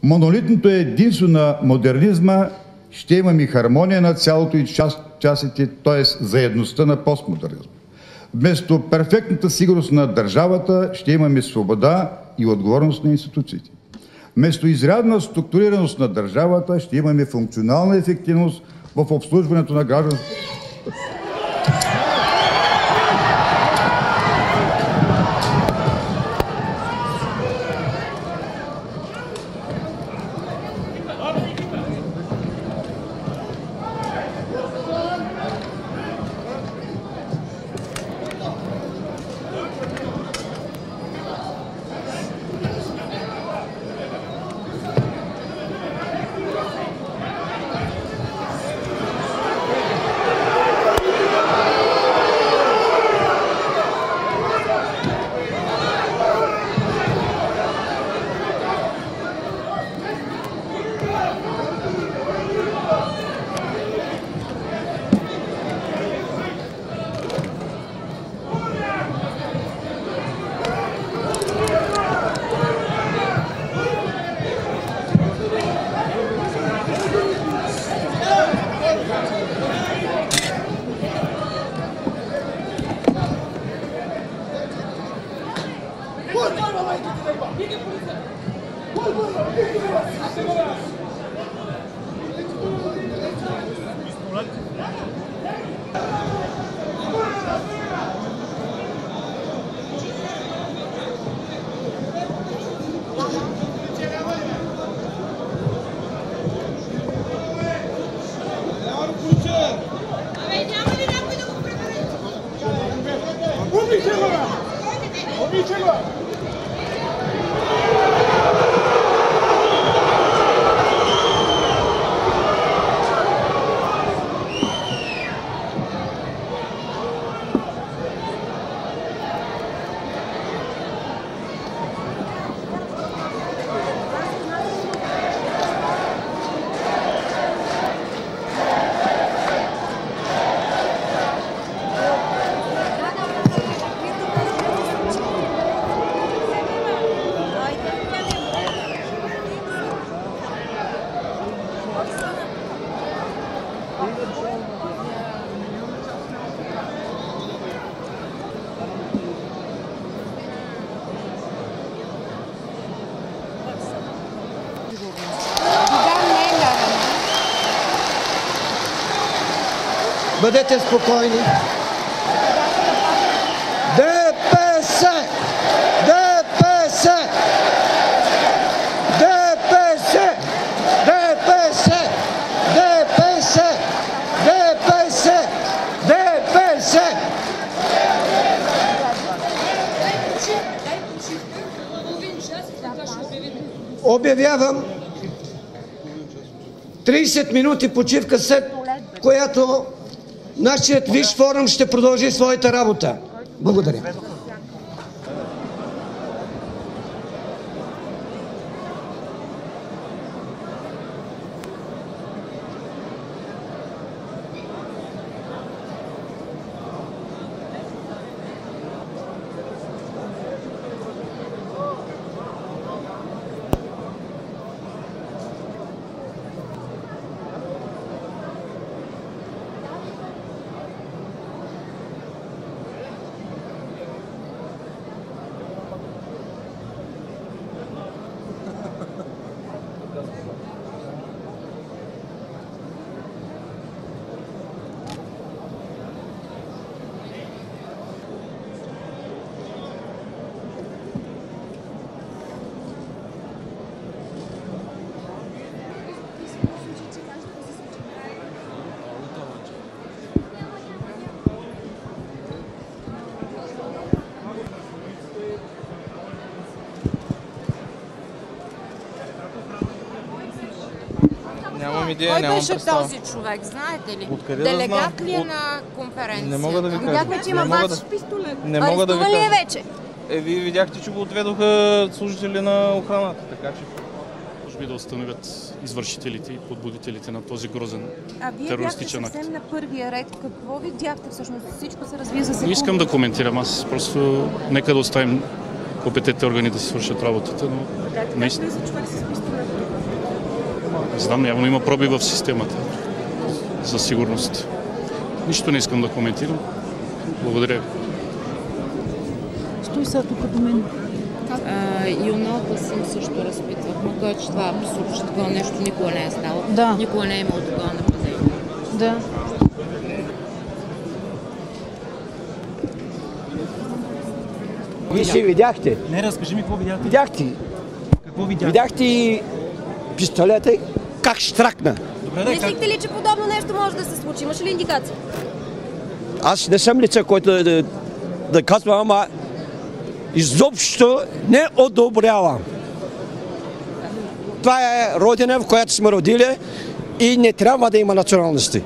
Монолитното единство на модернизма ще имаме хармония на цялото и частите, т.е. заедността на постмодернизма. Вместо перфектната сигурност на държавата ще имаме свобода и отговорност на институциите. Вместо изрядна структурираност на държавата ще имаме функционална ефективност в обслужването на гражданството. Бъдете спокойни. ДПС! ДПС! ДПС! ДПС! ДПС! ДПС! ДПС! Обявявам 30 минути почивка, след която нашият Висш форум ще продължи своята работа. Благодаря. Нямам идея, Кой беше този човек, знаете ли? Откъде Делегат да ли е знам? на конференция? Не мога да ви кажа. Видяхме, че има Не мога ваш да- пистолет. Не мога да ви Арестували кажа. е вече? Вие видяхте, че го отведоха служители на охраната, така че... Може би да установят извършителите и подбудителите на този грозен А вие бяхте терористичен акт. съвсем на първия ред. Какво видяхте всъщност? Всичко се развие за Не секунди. искам да коментирам, аз просто нека да оставим компетентните органи да си свършат работата, но наистина... Влиза човек с пистолет. Не знам, явно има пробив в системата за сигурност. Нищо не искам да коментирам. Благодаря. Стой сега тук до мен. Юнота съм също разпитвахме, който че това е абсурд, че такова нещо никога не е ставало. Да. Никога не е имало такова нападение. Да. Вие си видяхте. Не, разкажи ми какво видяхте. Видяхте. Какво видяхте? Видяхте и пистолета как штракна. Добре, да, Мислихте ли, че подобно нещо може да се случи? Имаш ли индикация? Аз не съм лице, който да казвам, ама изобщо не одобрявам. Това е родина, в която сме родили и не трябва да има националности.